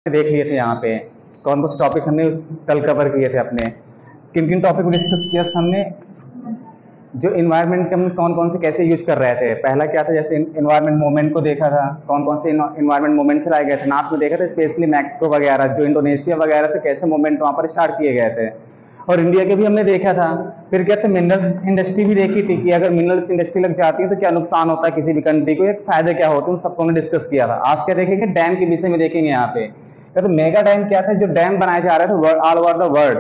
देख लिए थे यहाँ पे कौन कौन से टॉपिक हमने कल कवर किए थे अपने किन किन टॉपिक को डिस्कस किया हमने। जो इन्वायरमेंट के हम कौन कौन से कैसे यूज कर रहे थे। पहला क्या था, जैसे इन्वायरमेंट मूवमेंट को देखा था, कौन कौन से इन्वायरमेंट मूवमेंट चलाए गए थे नॉर्थ में देखा था, स्पेशली मैक्सिको वगैरह जो इंडोनेशिया वगैरह थे कैसे मूवमेंट वहाँ पर स्टार्ट किए गए थे। और इंडिया के भी हमने देखा था। फिर क्या था, मिनरल्स इंडस्ट्री भी देखी थी कि अगर मिनरल्स इंडस्ट्री लग जाती है तो क्या नुकसान होता है किसी भी कंट्री को, एक फायदे क्या होते हैं, उन सबको हमने डिस्कस किया था। आज क्या देखेंगे, डैम के विषय में देखेंगे यहाँ पे। तो मेगा डैम क्या था, जो डैम बनाए जा रहे थे ऑल ओवर द वर्ल्ड।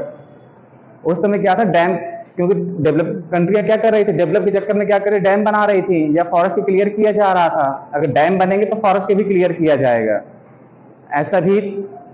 उस समय क्या था, डैम क्योंकि डेवलप कंट्रियां क्या कर रही थी, डेवलप के चक्कर में क्या कर रही, डैम बना रही थी या फॉरेस्ट को क्लियर किया जा रहा था। अगर डैम बनेंगे तो फॉरेस्ट को भी क्लियर किया जाएगा, ऐसा भी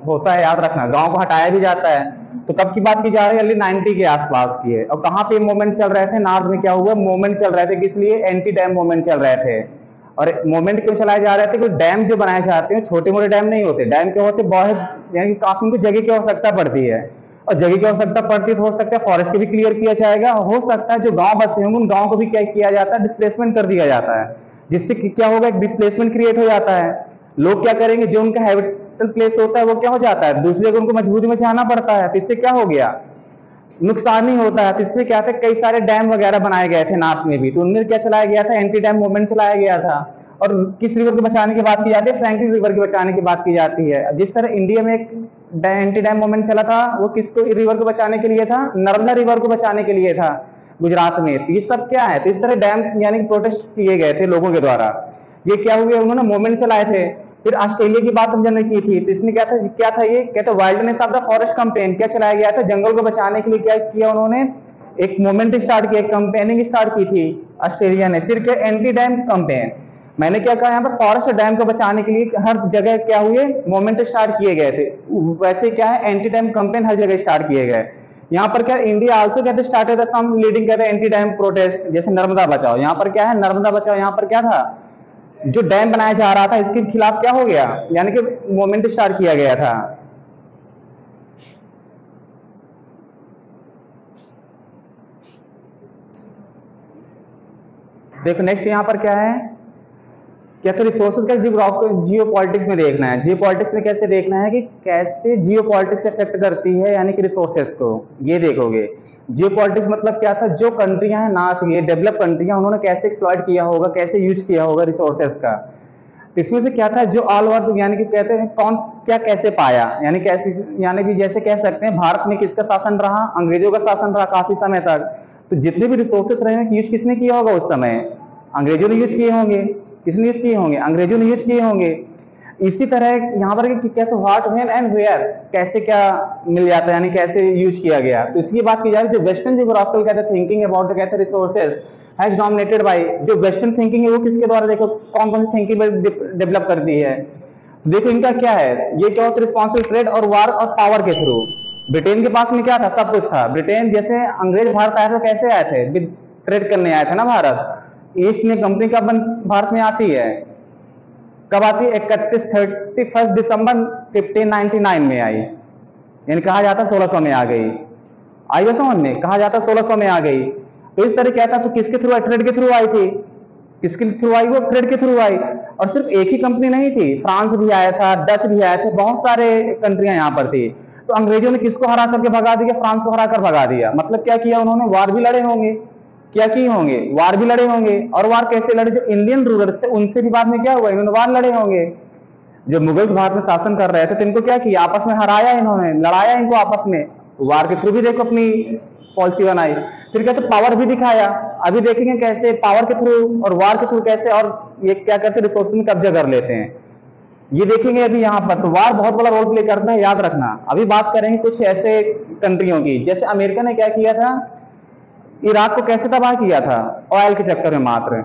होता है, याद रखना। गांव को हटाया भी जाता है। तो कब की बात की जा रही है, अर्ली 90 के आसपास की है। और कहाँ पे मूवमेंट चल रहे थे, नॉर्थ में क्या हुआ, मूवमेंट चल रहे थे, किस लिए, एंटी डैम मूवमेंट चल रहे थे। और मूवमेंट क्यों चलाए जा रहे थे, क्योंकि डैम जो बनाए जाते हैं छोटे मोटे डैम नहीं होते, डैम क्या होते बहुत, यानी काफी उनको जगह की आवश्यकता पड़ती है। और जगह की आवश्यकता पड़ती है तो हो सकता है फॉरेस्ट को भी क्लियर किया जाएगा, हो सकता है जो गांव बसे होंगे उन गांव को भी क्या किया जाता है, डिस्प्लेसमेंट कर दिया जाता है। जिससे क्या होगा, एक डिस्प्लेसमेंट क्रिएट हो जाता है। लोग क्या करेंगे, जो उनका हैबिटेबल प्लेस होता है वो क्या हो जाता है, दूसरी जगह उनको मजबूरी में जाना पड़ता है। तो इससे क्या हो गया, नुकसान नहीं होता है। तो इसमें क्या था, कई सारे डैम वगैरह बनाए गए थे नॉर्थ में भी, तो उनमें क्या चलाया गया था, एंटी डैम मूवमेंट चलाया गया था। और किस रिवर को बचाने की बात की जाती है, फ्रैंकलिन रिवर की बचाने की बात की जाती है। जिस तरह इंडिया में एक एंटी डैम मूवमेंट चला था, वो किसको, रिवर को बचाने के लिए था, नर्मदा रिवर को बचाने के लिए था गुजरात में। तो ये सब क्या है, तो इस तरह डैम यानी कि प्रोटेस्ट किए गए थे लोगों के द्वारा। ये क्या हुए, उन्होंने मूवमेंट चलाए थे। फिर ऑस्ट्रेलिया की बात हमने की थी, तो इसमें क्या था ये कहते wildness of the forest campaign क्या चलाया गया था, जंगल को बचाने के लिए क्या किया उन्होंने, एक मूवमेंट स्टार्ट किया, कैंपेनिंग स्टार्ट की थी ऑस्ट्रेलिया ने। फिर क्या, एंटी डैम कैंपेन। मैंने क्या कहा, यहाँ पर फॉरेस्ट डैम को बचाने के लिए हर जगह क्या हुए, मूवमेंट स्टार्ट किए गए थे। वैसे क्या है, एंटी डैम कैंपेन हर जगह स्टार्ट किए गए। यहाँ पर क्या, इंडिया आल्सो कहते स्टार्टेड सम लीडिंग कहते एंटी डैम प्रोटेस्ट, जैसे नर्मदा बचाओ। यहाँ पर क्या है, नर्मदा बचाओ, यहाँ पर क्या था, जो डैम बनाया जा रहा था इसके खिलाफ क्या हो गया, यानी कि मूवमेंट स्टार्ट किया गया था। देखो नेक्स्ट यहाँ पर क्या है, क्या तो रिसोर्सेज का जियो पॉलिटिक्स में देखना है। जियो पॉलिटिक्स में कैसे देखना है कि कैसे जियो पॉलिटिक्स इफेक्ट करती है यानी कि रिसोर्सेज को, ये देखोगे। जियो पॉलिटिक्स मतलब क्या था, जो कंट्रियां हैं ना, ये डेवलप कंट्रियां, उन्होंने कैसे एक्सप्लॉइट किया होगा, कैसे यूज किया होगा रिसोर्सेज का। इसमें से क्या था, जो ऑल ओवर यानी कि कहते हैं कौन क्या कैसे पाया, यानी कैसे, यानी कि जैसे कह सकते हैं भारत में किसका शासन रहा, अंग्रेजों का शासन रहा काफी समय तक। तो जितने भी रिसोर्सेस रहे हैं यूज किसने किया होगा उस समय, अंग्रेजों ने यूज किए होंगे। किसने यूज किए होंगे, अंग्रेजों ने यूज किए होंगे। इसी तरह यहाँ पर कैसे व्हाट व्हेन एंड वेयर कैसे क्या मिल जाता है, यानी कैसे यूज किया गया। तो इसकी बात की जा रही है, जो वेस्टर्न जियोग्राफिकल कहते हैं थिंकिंग अबाउट द कहते हैं रिसोर्सेज हैज डोमिनेटेड बाय, जो वेस्टर्न थिंकिंग है वो किसके द्वारा, देखो कौन कौन सी थिंकिंग डेवलप करती है। देखो इनका क्या है, ये क्या होता है, रिस्पॉन्सिबल ट्रेड और वार और पावर के थ्रू। ब्रिटेन के पास में क्या था, सब कुछ था। ब्रिटेन जैसे अंग्रेज भारत आए थे कैसे आए थे, ट्रेड करने आए थे ना भारत। ईस्ट इंडिया कंपनी कब भारत में आती है, कब आती है, 31 दिसंबर 1599 में आई, यानी कहा जाता 1600 में आ गई। आई समझ में, कहा जाता 1600 में आ गई। तो इस तरह क्या था, तो किसके थ्रू आई, ट्रेड के थ्रू आई थी। किसके थ्रू आई, वो ट्रेड के थ्रू आई। और सिर्फ एक ही कंपनी नहीं थी, फ्रांस भी आया था, डच भी आए थे, बहुत सारे कंट्रियां यहाँ पर थी। तो अंग्रेजों ने किसको हरा करके भगा दिया, फ्रांस को हरा कर भगा दिया। मतलब क्या किया उन्होंने, वार भी लड़े होंगे, क्या किए होंगे, वार भी लड़े होंगे। और वार कैसे लड़े, जो इंडियन रूलर्स थे उनसे भी बाद में क्या हुआ, इन्होंने वार लड़े होंगे। जो मुगल भारत में शासन कर रहे थे तो इनको क्या किया, आपस में हराया इन्होंने, लड़ाया इनको आपस में, वार के थ्रू भी देखो अपनी पॉलिसी बनाई। फिर क्या, तो पावर भी दिखाया। अभी देखेंगे कैसे पावर के थ्रू और वार के थ्रू कैसे, और ये क्या करते रिसोर्स में कब्जा कर लेते हैं, ये देखेंगे अभी यहाँ पर। तो वार बहुत बड़ा रोल प्ले करता है, याद रखना। अभी बात करेंगे कुछ ऐसे कंट्रियों की, जैसे अमेरिका ने क्या किया था, इराक को कैसे तबाह किया था, ऑयल के चक्कर में मात्र।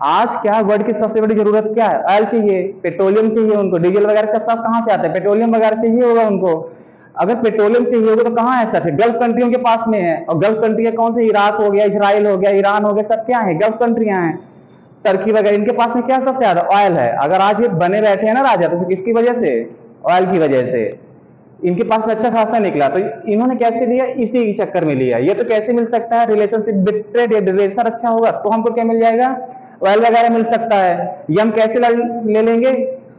आज क्या वर्ल्ड की सबसे बड़ी जरूरत क्या है, ऑयल चाहिए, पेट्रोलियम चाहिए उनको, डीजल वगैरह का सब कहां से आता है, पेट्रोलियम वगैरह चाहिए होगा उनको। अगर पेट्रोलियम चाहिए होगा तो कहाँ है, सर गल्फ कंट्रियों के पास में है। और गल्फ कंट्रियां कौन से, इराक हो गया, इजराइल हो गया, ईरान हो गया, सब क्या है, गल्फ कंट्रियां हैं, टर्की वगैरह। इनके पास में क्या सबसे ज्यादा ऑयल है। अगर आज ये बने बैठे हैं ना राजा, तो किसकी वजह से, ऑयल की वजह से। इनके पास में अच्छा खासा निकला, तो इन्होंने कैसे लिया, इसी चक्कर में लिया। ये तो कैसे मिल सकता है, रिलेशनशिप विद ट्रेड, रिलेशन अच्छा होगा तो हमको क्या मिल जाएगा, ऑयल वगैरह मिल सकता है। ये हम कैसे ले लेंगे,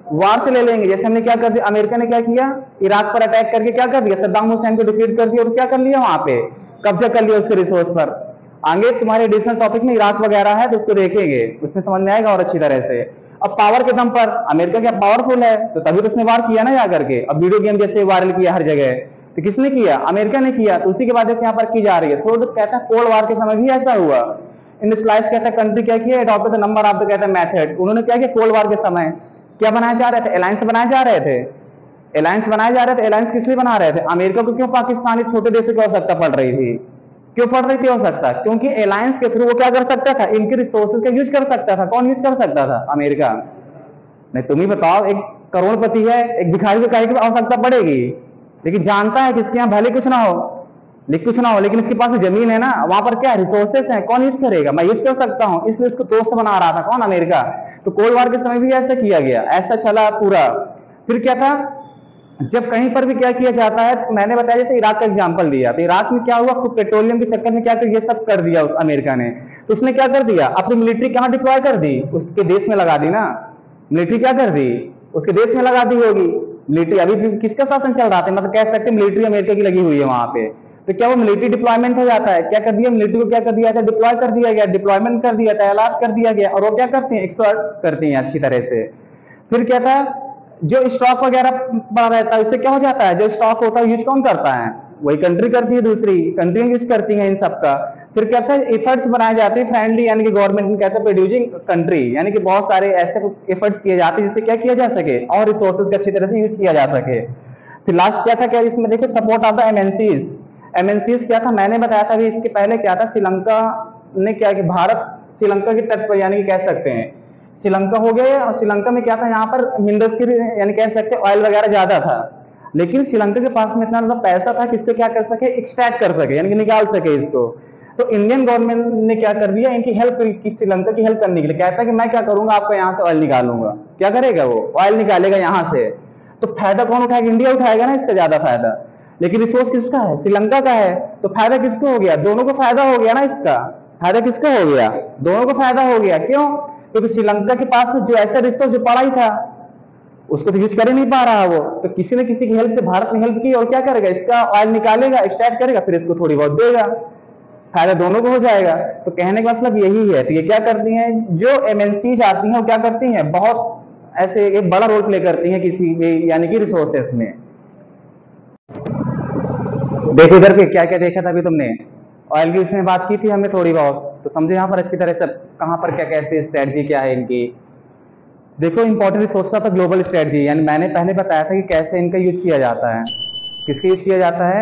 वार से ले लेंगे। जैसे हमने क्या कर दिया, अमेरिका ने क्या किया, इराक पर अटैक करके क्या कर दिया, सद्दाम हुसैन को डिफीट कर दिया और क्या कर लिया, वहां पे कब्जा कर लिया उसके रिसोर्स पर। आगे तुम्हारे एडिशनल टॉपिक में इराक वगैरह है तो उसको देखेंगे, उसमें समझ में आएगा और अच्छी तरह से। अब पावर के दम पर अमेरिका क्या पावरफुल है, तो तभी तो उसने वार किया ना जाकर के। अब वीडियो गेम जैसे वायरल किया हर जगह, तो किसने किया, अमेरिका ने किया। तो उसी के बाद यहाँ पर की जा रही है। थोड़ा तो कहता है कोल्ड वार के समय भी ऐसा हुआ। इन स्लाइस कहता है कंट्री क्या किया, adopted the number of the कहता है मेथड। उन्होंने क्या किया, कोल्ड वार के समय क्या बनाए जा रहे थे, अलायंस बनाए जा रहे थे। अलायंस बनाए जा रहे थे। अलायंस किस लिए बना रहे थे, अमेरिका को क्यों पाकिस्तानी छोटे देशों की आवश्यकता पड़ रही थी, क्यों पड़ रही थी आवश्यकता, क्योंकि अलायंस के थ्रू वो क्या कर सकता था, इनके रिसोर्सेज का यूज कर सकता था। कौन यूज कर सकता था, अमेरिका। नहीं तुम ही बताओ, एक करोड़पति है, एक भिखारी को कहे की आवश्यकता पड़ेगी, लेकिन जानता है कि इसके यहाँ भले कुछ ना हो, कुछ ना हो, लेकिन इसके पास जमीन है ना, वहां पर क्या रिसोर्सेस है, कौन यूज करेगा, मैं यूज कर सकता हूं, इसलिए उसको दोस्त बना रहा था। कौन, अमेरिका। तो कोल्ड वार के समय भी ऐसा किया गया, ऐसा चला पूरा। फिर क्या था, जब कहीं पर भी क्या किया जाता है, मैंने बताया जैसे इराक का एग्जांपल दिया, तो इराक में क्या हुआ, खुद पेट्रोलियम के चक्कर में क्या कर, ये सब कर दिया उस अमेरिका ने। तो उसने क्या कर दिया, अपनी मिलिट्री कहां डिप्लॉय कर दी, उसके देश में लगा दी ना। मिलिट्री क्या कर दी, उसके देश में लगा दी होगी। मिलिट्री अभी भी किसका शासन चल रहा था, मतलब कह सकते मिलिट्री अमेरिका की लगी हुई है वहां पे। तो क्या वो मिलिट्री डिप्लॉयमेंट हो जाता है, क्या कर दिया, मिलिट्री को क्या कर दिया था, डिप्लॉय कर दिया गया, डिप्लॉयमेंट कर दिया, तैनात कर दिया गया, और वो क्या करते हैं, एक्सप्लॉइट करती हैं अच्छी तरह से। फिर क्या था, जो स्टॉक वगैरह पड़ा रहता है उससे क्या हो जाता है, जो स्टॉक होता है यूज कौन करता है, वही कंट्री करती है, दूसरी कंट्री यूज करती है इन सब का। फिर क्या था, एफर्ट्स बनाए जाते हैं फ्रेंडली, यानी कि गवर्नमेंट कहते हैं प्रोड्यूसिंग कंट्री, यानी कि बहुत सारे ऐसे एफर्ट्स किए जाते हैं जिससे क्या किया जा सके, और रिसोर्सेज का अच्छी तरह से यूज किया जा सके। फिर लास्ट क्या था, क्या इसमें देखो, support of the MNCs. MNCs क्या था, मैंने बताया था अभी इसके पहले क्या था, श्रीलंका ने क्या कि भारत श्रीलंका के तट पर, यानी कि कह सकते हैं श्रीलंका हो गया, और श्रीलंका में क्या था, यहाँ पर मिनरल्स की, यानी कह सकते हैं ऑयल वगैरह ज्यादा था, लेकिन श्रीलंका के पास में इतना ज्यादा पैसा था कि इसको क्या कर सके, एक्सट्रैक्ट कर सके, यानी कि निकाल सके इसको। तो इंडियन गवर्नमेंट ने क्या कर दिया, इनकी हेल्प की, श्रीलंका की हेल्प करने के लिए। कहता है कि मैं क्या करूंगा, आपका यहाँ से ऑयल निकालूंगा। क्या करेगा वो, ऑयल निकालेगा यहाँ से। तो फायदा कौन उठाएगा, इंडिया उठाएगा ना इसका ज्यादा फायदा, लेकिन रिसोर्स किसका है, श्रीलंका का है। तो फायदा किसको हो गया, दोनों को फायदा हो गया ना, इसका फायदा किसको हो गया, दोनों को फायदा हो गया। क्यों, क्योंकि श्रीलंका के पास जो ऐसा रिसोर्स जो पड़ा ही था उसको तो यूज कर ही नहीं पा रहा वो, तो किसी न किसी की हेल्प से भारत ने हेल्प की, और क्या करेगा, इसका ऑयल निकालेगा, एक्सट्रैक्ट करेगा, फिर इसको थोड़ी बहुत देगा, फायदा दोनों को हो जाएगा। तो कहने का मतलब यही है। तो ये क्या करती हैं, जो एमएनसी आती हैं वो क्या करती हैं, बहुत ऐसे एक बड़ा रोल प्ले करती हैं किसी भी, यानी कि रिसोर्सेस में। देखो इधर पे क्या क्या देखा था अभी तुमने, ऑयल की इसमें बात की थी हमने थोड़ी बहुत, तो समझे यहाँ पर अच्छी तरह से कहाँ पर क्या कैसे स्ट्रेटजी क्या है इनकी। देखो इंपॉर्टेंट रिसोर्स था ग्लोबल स्ट्रेटजी, यानी मैंने पहले बताया था कि कैसे इनका यूज किया जाता है, किसके यूज किया जाता है,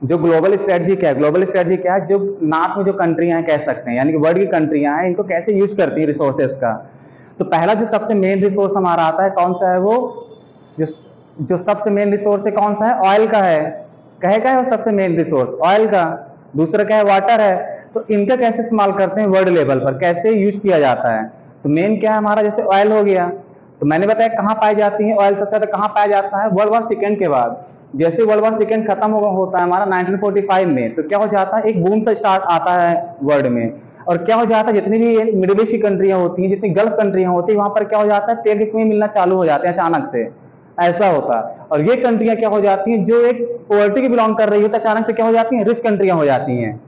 जो ग्लोबल स्ट्रेटजी क्या है। ग्लोबल स्ट्रेटजी क्या है, जो नार्थ में जो कंट्रियां हैं कह सकते हैं, यानी कि वर्ल्ड की कंट्रियां हैं, इनको कैसे यूज करती है रिसोर्सेस का। तो पहला जो सबसे मेन रिसोर्स हमारा आता है कौन सा है, वो जो सबसे मेन रिसोर्स है कौन सा है, ऑयल का है। कहे का है वो सबसे मेन रिसोर्स ऑयल का। दूसरा क्या है, वाटर है। तो इनका कैसे इस्तेमाल करते हैं वर्ल्ड लेवल पर, कैसे यूज किया जाता है। तो मेन क्या है हमारा, जैसे ऑयल हो गया, तो मैंने बताया कहाँ पाई जाती है ऑयल, सबसे ज्यादा कहाँ पाया जाता है, वर्ल्ड वॉर सेकेंड के बाद। जैसे वर्ल्ड वॉर सेकेंड खत्म होता है हमारा 1945 में, तो क्या हो जाता है, एक बूम से स्टार्ट आता है वर्ल्ड में। और क्या हो जाता है, जितनी भी मिडिल ईस्ट की कंट्रियां होती हैं, जितनी गल्फ कंट्रियां होती है, वहां पर क्या हो जाता है, तेल के कुएं मिलना चालू हो जाते हैं अचानक से, ऐसा होता है। और ये कंट्रियां क्या हो जाती हैं, जो एक पॉवर्टी की बिलोंग कर रही होती है, अचानक से क्या हो जाती हैं, रिच कंट्रियां हो जाती हैं।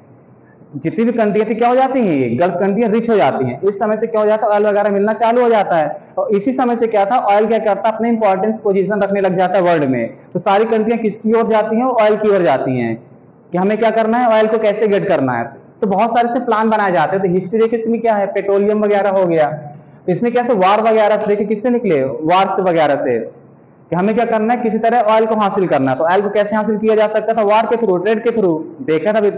जितनी भी कंट्रियां थी क्या हो जाती हैं, ये गल्फ कंट्रियां रिच हो जाती हैं। इस समय से क्या हो जाता है, ऑयल वगैरह मिलना चालू हो जाता है। और इसी समय से क्या था, ऑयल क्या करता है, अपने इंपॉर्टेंस पोजीशन रखने लग जाता है वर्ल्ड में। तो सारी कंट्रियां किसकी ओर जाती हैं, ऑयल की ओर जाती हैं, कि हमें क्या करना है, ऑयल को कैसे गेट करना है। तो बहुत सारे से प्लान बनाए जाते हैं। तो हिस्ट्री देखिए इसमें क्या है, पेट्रोलियम वगैरह हो गया, इसमें कैसे वार वगैरह से, देखिए किससे निकले, वार वगैरह से, कि हमें क्या करना है, किसी तरह ऑयल को हासिल करना है। तो ऑयल को कैसे हासिल किया जा सकता था, वार के थ्रू, ट्रेड के थ्रू, देखा था।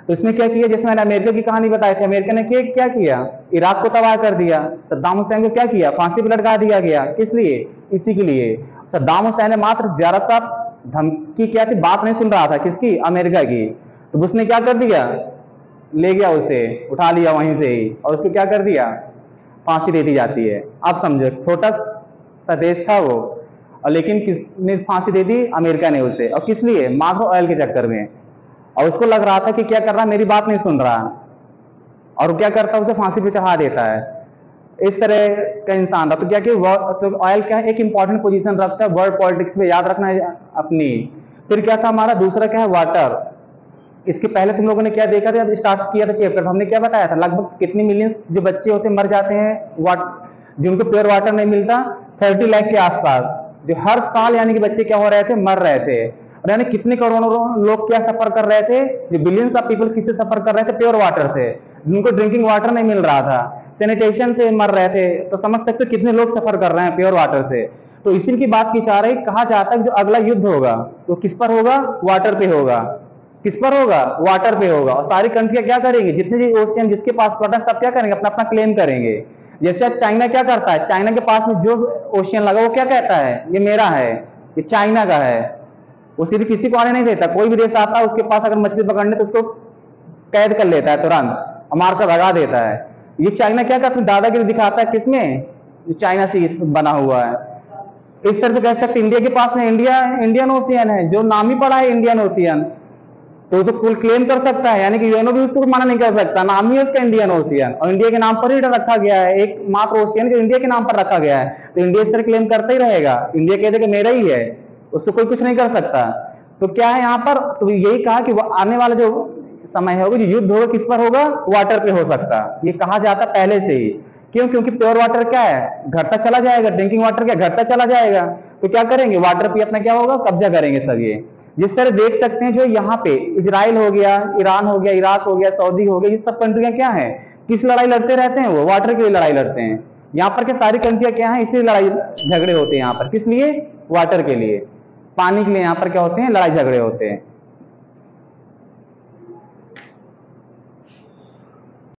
तो इसमें क्या किया, जैसे मैंने अमेरिका की कहानी बताई थी, अमेरिका ने क्या किया, इराक को तबाह कर दिया। सद्दाम हुसैन को क्या किया, फांसी पर लटका दिया गया, किस लिए, इसी के लिए। सद्दाम हुसैन ने मात्र जरा सा धमकी क्या थी, बात नहीं सुन रहा था, किसकी, अमेरिका की। तो उसने क्या कर दिया, ले गया उसे, उठा लिया वहीं से ही, और उसको क्या कर दिया, फांसी दे दी जाती है। अब समझो, छोटा सा देश था वो, और लेकिन किसने फांसी दे दी, अमेरिका ने उसे, और किस लिए, मात्र ऑयल के चक्कर में। और उसको लग रहा था कि क्या कर रहा, मेरी बात नहीं सुन रहा, और क्या करता, उसे फांसी पे चढ़ा देता है। इस तरह का इंसान था। तो क्या कि तो ऑयल क्या है, एक इंपॉर्टेंट पोजीशन रखता है वर्ल्ड पॉलिटिक्स में, याद रखना है अपनी। फिर क्या था हमारा दूसरा, क्या है, वाटर। इसके पहले तुम लोगों ने क्या देखा था, जब स्टार्ट किया था चैप्टर, हमने क्या बताया था, लगभग कितने मिलियन जो बच्चे होते मर जाते हैं जिनको प्योर वाटर नहीं मिलता, 30 लाख के आसपास, जो हर साल यानी कि बच्चे क्या हो रहे थे, मर रहे थे। और यानी कितने करोड़ों लोग क्या सफर कर रहे थे, जो बिलियंस ऑफ पीपल किससे सफर कर रहे थे, प्योर वाटर से, जिनको ड्रिंकिंग वाटर नहीं मिल रहा था, सैनिटेशन से मर रहे थे। तो समझ सकते हो कितने लोग सफर कर रहे हैं प्योर वाटर से। तो इसी की बात की जा रही, कहा जाता है कि जो अगला युद्ध होगा वो किस पर होगा, वाटर पे होगा। किस पर होगा, वाटर पे होगा। और सारी कंट्रियां क्या करेंगी, जितने भी ओशियन जिसके पास वाटर, सब क्या करेंगे, अपना अपना क्लेम करेंगे। जैसे अब चाइना क्या करता है, चाइना के पास में जो ओशियन लगा वो क्या कहता है, ये मेरा है, ये चाइना का है। वो सीधे किसी को आने नहीं देता। कोई भी देश आता है उसके पास अगर मछली पकड़ने तो उसको कैद कर लेता है तुरंत, मार कर भगा देता है। ये चाइना क्या करता है, दादागिरी दिखाता है किसमें, जो चाइना से बना हुआ है। इस तरह से कह सकते इंडिया के पास में इंडियन ओशियन है, जो नाम ही पड़ा है इंडियन ओशियन, तो फुल क्लेम कर सकता है, यानी कि यूएनओ भी उसको मना नहीं कर सकता, नाम ही उसका इंडियन ओशियन, और इंडिया के नाम पर ही रखा गया है, एक मात्र ओशियन जो इंडिया के नाम पर रखा गया है। तो इंडिया इस तरह क्लेम करता ही रहेगा, इंडिया कह देगा मेरा ही है, उसको कोई कुछ नहीं कर सकता। तो क्या है यहाँ पर, तो यही कहा कि आने वाला जो समय होगा, जो युद्ध होगा, किस पर होगा, वाटर पे हो सकता, ये कहा जाता पहले से ही। क्यों, क्योंकि प्योर वाटर क्या है, घटता चला जाएगा, ड्रिंकिंग वाटर क्या घटता चला जाएगा। तो क्या करेंगे, वाटर पे अपना क्या होगा, कब्जा करेंगे सब ये। जिस तरह देख सकते हैं, जो यहाँ पे इजराइल हो गया, ईरान हो गया, इराक हो गया, सऊदी हो गया, ये सब कंट्रियां क्या है, किस लड़ाई लड़ते रहते हैं, वो वाटर के लिए लड़ाई लड़ते हैं। यहाँ पर क्या सारी कंट्रियां क्या है, इसलिए लड़ाई झगड़े होते हैं यहाँ पर, किस लिए, वाटर के लिए, पानी के लिए यहाँ पर क्या होते हैं, लड़ाई झगड़े होते हैं।